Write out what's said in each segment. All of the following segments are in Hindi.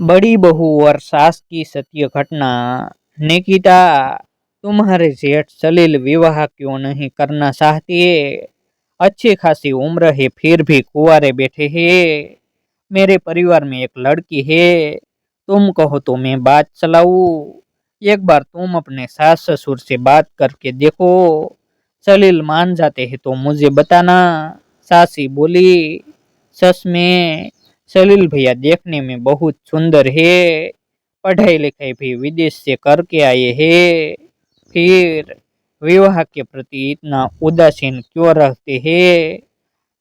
बड़ी बहू और सास की सत्य घटना। निकिता, तुम्हारे जेठ सलील विवाह क्यों नहीं करना चाहते? अच्छी खासी उम्र है फिर भी कुंवारे बैठे हैं। मेरे परिवार में एक लड़की है, तुम कहो तो मैं बात चलाऊं। एक बार तुम अपने सास ससुर से बात करके देखो। सलील मान जाते हैं तो मुझे बताना। सासी बोली, सच में सलील भैया देखने में बहुत सुंदर है, पढ़ाई लिखाई भी विदेश से करके आए हैं, फिर विवाह के प्रति इतना उदासीन क्यों रहते हैं?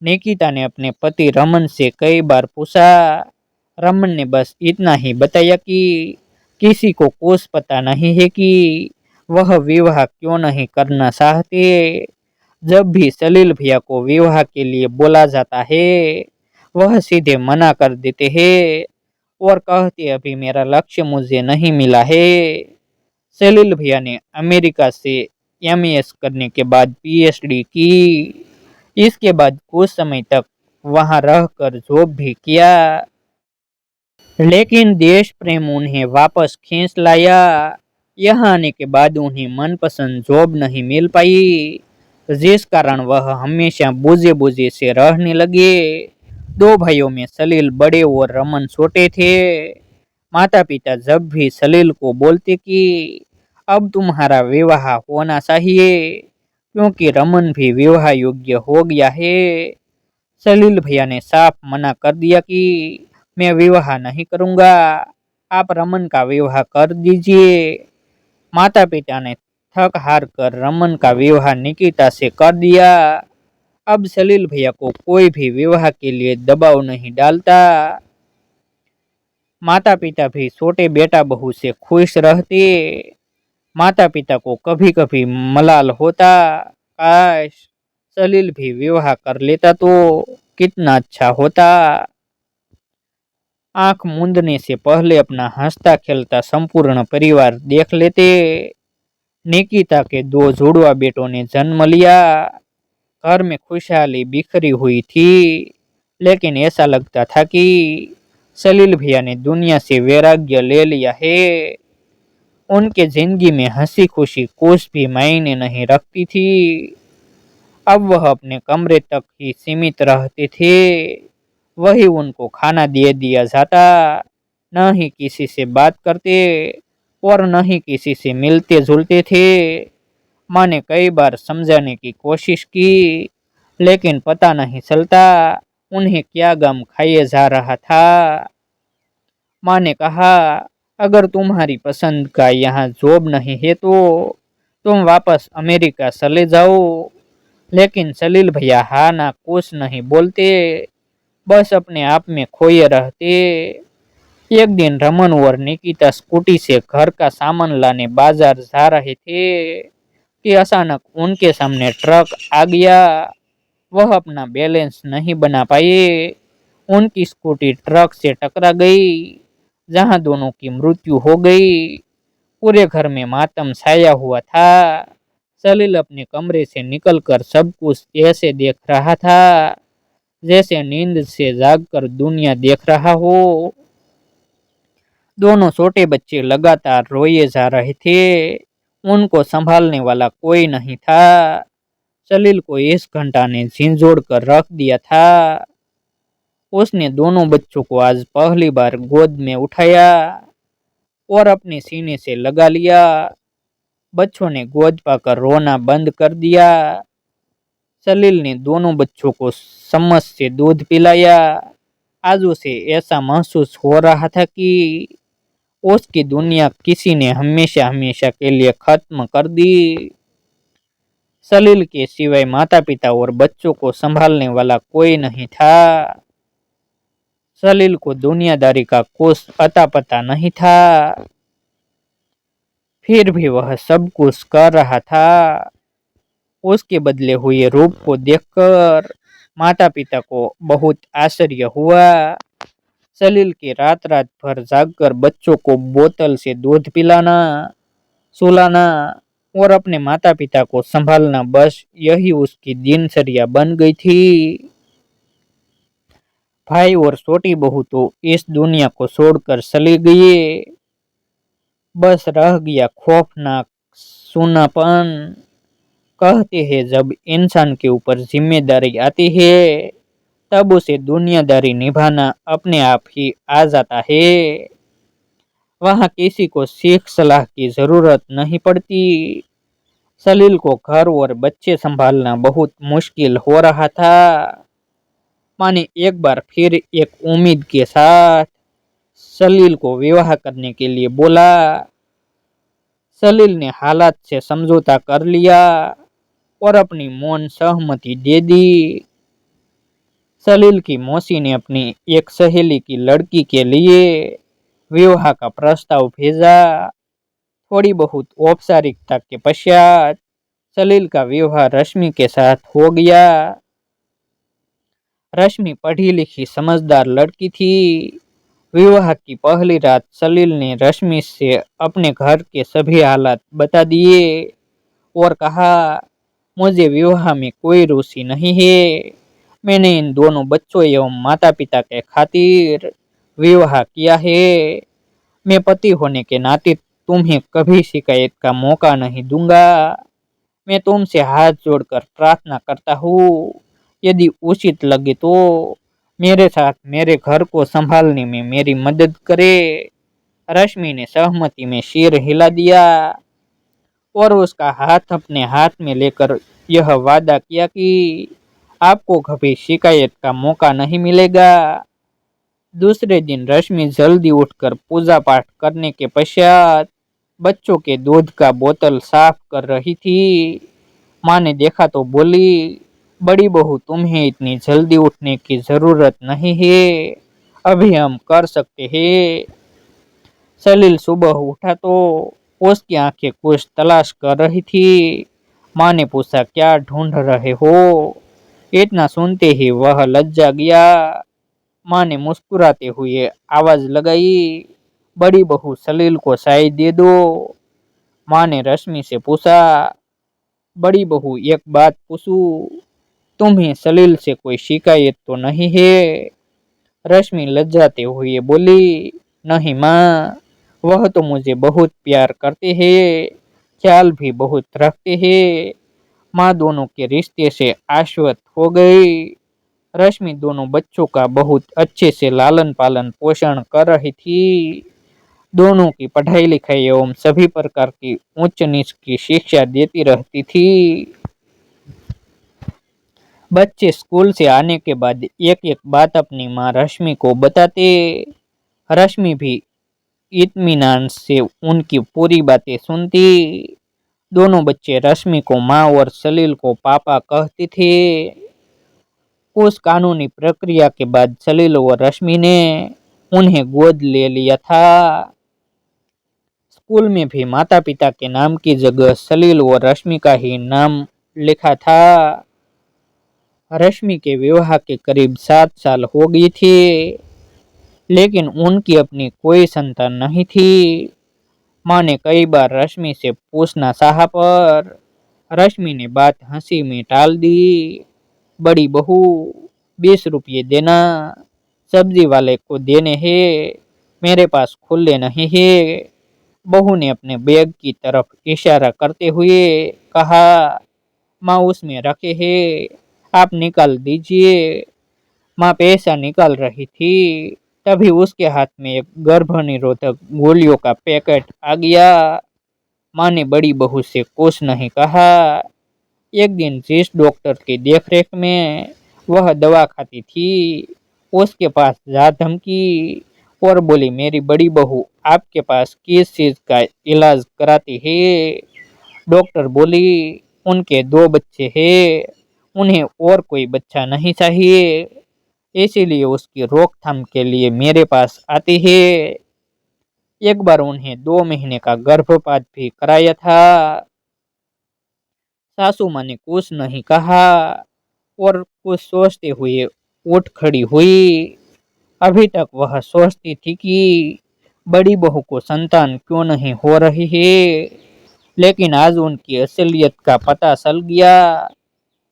निकिता ने अपने पति रमन से कई बार पूछा। रमन ने बस इतना ही बताया कि किसी को कुछ पता नहीं है कि वह विवाह क्यों नहीं करना चाहते। जब भी सलील भैया को विवाह के लिए बोला जाता है, वह सीधे मना कर देते हैं और कहते अभी मेरा लक्ष्य मुझे नहीं मिला है। सलील भैया ने अमेरिका से एमएस करने के बाद पीएचडी की। इसके बाद कुछ समय तक वहां रहकर जॉब भी किया, लेकिन देश प्रेम उन्हें वापस खींच लाया। यहाँ आने के बाद उन्हें मनपसंद जॉब नहीं मिल पाई, जिस कारण वह हमेशा बुझे बुझे से रहने लगे। दो भाइयों में सलील बड़े और रमन छोटे थे। माता पिता जब भी सलील को बोलते कि अब तुम्हारा विवाह होना चाहिए, क्योंकि रमन भी विवाह योग्य हो गया है, सलील भैया ने साफ मना कर दिया कि मैं विवाह नहीं करूंगा, आप रमन का विवाह कर दीजिए। माता पिता ने थक हार कर रमन का विवाह निकिता से कर दिया। अब सलील भैया को कोई भी विवाह के लिए दबाव नहीं डालता। माता पिता भी छोटे बेटा बहू से खुश रहते। माता पिता को कभी कभी मलाल होता, काश सलील भी विवाह कर लेता तो कितना अच्छा होता। आंख मूंदने से पहले अपना हंसता खेलता संपूर्ण परिवार देख लेते। निकिता के दो जुड़वा बेटों ने जन्म लिया। घर में खुशहाली बिखरी हुई थी, लेकिन ऐसा लगता था कि सलील भैया ने दुनिया से वैराग्य ले लिया है। उनके जिंदगी में हंसी खुशी कुछ भी मायने नहीं रखती थी। अब वह अपने कमरे तक ही सीमित रहते थे, वही उनको खाना दे दिया जाता, न ही किसी से बात करते और न ही किसी से मिलते जुलते थे। माँ ने कई बार समझाने की कोशिश की, लेकिन पता नहीं चलता उन्हें क्या गम खाए जा रहा था। माँ ने कहा, अगर तुम्हारी पसंद का यहाँ जॉब नहीं है तो तुम वापस अमेरिका चले जाओ। लेकिन सलील भैया हाँ ना कुछ नहीं बोलते, बस अपने आप में खोए रहते। एक दिन रमन और निकिता स्कूटी से घर का सामान लाने बाजार जा रहे थे कि अचानक उनके सामने ट्रक आ गया। वह अपना बैलेंस नहीं बना पाए, उनकी स्कूटी ट्रक से टकरा गई, जहां दोनों की मृत्यु हो गई। पूरे घर में मातम छाया हुआ था। सलील अपने कमरे से निकलकर सब कुछ ऐसे देख रहा था जैसे नींद से जागकर दुनिया देख रहा हो। दोनों छोटे बच्चे लगातार रोए जा रहे थे, उनको संभालने वाला कोई नहीं था। सलील को इस घंटा ने झिंझोड़ कर रख दिया था। उसने दोनों बच्चों को आज पहली बार गोद में उठाया और अपने सीने से लगा लिया। बच्चों ने गोद पाकर रोना बंद कर दिया। सलील ने दोनों बच्चों को चम्मच से दूध पिलाया। आज उसे ऐसा महसूस हो रहा था कि उसकी दुनिया किसी ने हमेशा हमेशा के लिए खत्म कर दी। सलील के सिवाय माता पिता और बच्चों को संभालने वाला कोई नहीं था। सलील को दुनियादारी का कुछ अता पता नहीं था, फिर भी वह सब कुछ कर रहा था। उसके बदले हुए रूप को देखकर माता पिता को बहुत आश्चर्य हुआ। सलील के रात रात भर जागकर बच्चों को बोतल से दूध पिलाना, सुलाना और अपने माता पिता को संभालना, बस यही उसकी दिनचर्या बन गई थी। भाई और छोटी बहू तो इस दुनिया को छोड़कर चली गई। बस रह गया खौफनाक सूनापन। कहते हैं जब इंसान के ऊपर जिम्मेदारी आती है तब उसे दुनियादारी निभाना अपने आप ही आ जाता है। वहाँ किसी को सीख सलाह की जरूरत नहीं पड़ती। सलील को घर और बच्चे संभालना बहुत मुश्किल हो रहा था। माँ ने एक बार फिर एक उम्मीद के साथ सलील को विवाह करने के लिए बोला। सलील ने हालात से समझौता कर लिया और अपनी मौन सहमति दे दी। सलील की मौसी ने अपनी एक सहेली की लड़की के लिए विवाह का प्रस्ताव भेजा। थोड़ी बहुत औपचारिकता के पश्चात सलील का विवाह रश्मि के साथ हो गया। रश्मि पढ़ी लिखी समझदार लड़की थी। विवाह की पहली रात सलील ने रश्मि से अपने घर के सभी हालात बता दिए और कहा, मुझे विवाह में कोई रुचि नहीं है। मैंने इन दोनों बच्चों एवं माता पिता के खातिर विवाह किया है। मैं पति होने के नाते तुम्हें कभी शिकायत का मौका नहीं दूंगा। मैं तुमसे हाथ जोड़कर प्रार्थना करता हूँ, यदि उचित लगे तो मेरे साथ मेरे घर को संभालने में मेरी मदद करे। रश्मि ने सहमति में सिर हिला दिया और उसका हाथ अपने हाथ में लेकर यह वादा किया कि आपको कभी शिकायत का मौका नहीं मिलेगा। दूसरे दिन रश्मि जल्दी उठकर पूजा पाठ करने के पश्चात बच्चों के दूध का बोतल साफ कर रही थी। माँ ने देखा तो बोली, बड़ी बहू तुम्हें इतनी जल्दी उठने की जरूरत नहीं है, अभी हम कर सकते हैं। सलील सुबह उठा तो उसकी आंखें कुछ तलाश कर रही थी। माँ ने पूछा, क्या ढूंढ रहे हो? इतना सुनते ही वह लज्जा गया। माँ ने मुस्कुराते हुए आवाज लगाई, बड़ी बहू सलील को चाय दे दो। माँ ने रश्मि से पूछा, बड़ी बहू एक बात पूछूं, तुम्हें सलील से कोई शिकायत तो नहीं है? रश्मि लज्जाते हुए बोली, नहीं माँ, वह तो मुझे बहुत प्यार करते हैं, ख्याल भी बहुत रखते हैं। माँ दोनों के रिश्ते से आश्वस्त हो गई। रश्मि दोनों बच्चों का बहुत अच्छे से लालन पालन पोषण कर रही थी। दोनों की पढ़ाई लिखाई एवं सभी प्रकार की उच्च नीच की शिक्षा देती रहती थी। बच्चे स्कूल से आने के बाद एक एक बात अपनी माँ रश्मि को बताते। रश्मि भी इत्मीनान से उनकी पूरी बातें सुनती। दोनों बच्चे रश्मि को माँ और सलील को पापा कहते थे। उस कानूनी प्रक्रिया के बाद सलील और रश्मि ने उन्हें गोद ले लिया था। स्कूल में भी माता पिता के नाम की जगह सलील और रश्मि का ही नाम लिखा था। रश्मि के विवाह के करीब 7 साल हो गई थी, लेकिन उनकी अपनी कोई संतान नहीं थी। माँ ने कई बार रश्मि से पूछना चाहा पर रश्मि ने बात हंसी में टाल दी। बड़ी बहू, 20 रुपये देना, सब्जी वाले को देने हैं, मेरे पास खुले नहीं है। बहू ने अपने बैग की तरफ इशारा करते हुए कहा, माँ उसमें रखे हैं, आप निकाल दीजिए। माँ पैसा निकाल रही थी, तभी उसके हाथ में एक गर्भनिरोधक गोलियों का पैकेट आ गया। माँ ने बड़ी बहू से कुछ नहीं कहा। एक दिन जिस डॉक्टर की देखरेख में वह दवा खाती थी, उसके पास जा धमकी और बोली, मेरी बड़ी बहू आपके पास किस चीज का इलाज कराती है? डॉक्टर बोली, उनके 2 बच्चे हैं, उन्हें और कोई बच्चा नहीं चाहिए, इसीलिए उसकी रोकथाम के लिए मेरे पास आती है। एक बार उन्हें 2 महीने का गर्भपात भी कराया था। सासू माँ ने कुछ नहीं कहा और कुछ सोचते हुए उठ खड़ी हुई। अभी तक वह सोचती थी कि बड़ी बहू को संतान क्यों नहीं हो रही है, लेकिन आज उनकी असलियत का पता चल गया।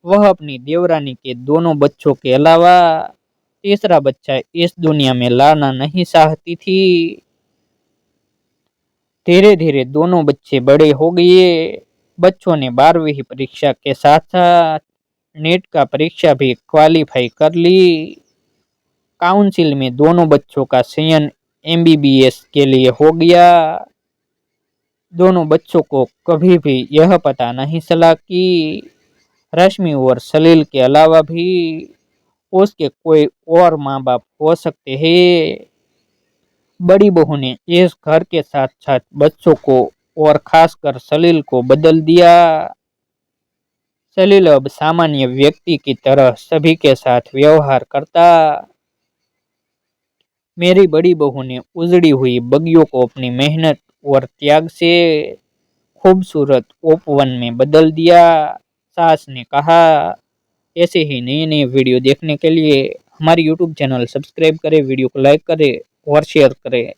वह अपनी देवरानी के दोनों बच्चों के अलावा तीसरा बच्चा इस दुनिया में लाना नहीं चाहती थी। धीरे धीरे दोनों बच्चे बड़े हो गए। बच्चों ने 12वीं परीक्षा के साथ साथ नीट का परीक्षा भी क्वालिफाई कर ली। काउंसिल में दोनों बच्चों का चयन एमबीबीएस के लिए हो गया। दोनों बच्चों को कभी भी यह पता नहीं चला कि रश्मि और सलील के अलावा भी उसके कोई और माँ बाप हो सकते हैं। बड़ी बहू ने इस घर के साथ साथ बच्चों को और खासकर सलील को बदल दिया। सलील अब सामान्य व्यक्ति की तरह सभी के साथ व्यवहार करता। मेरी बड़ी बहू ने उजड़ी हुई बगियों को अपनी मेहनत और त्याग से खूबसूरत उपवन में बदल दिया। सास ने कहा। ऐसे ही नए नए वीडियो देखने के लिए हमारी यूट्यूब चैनल सब्सक्राइब करें, वीडियो को लाइक करें और शेयर करें।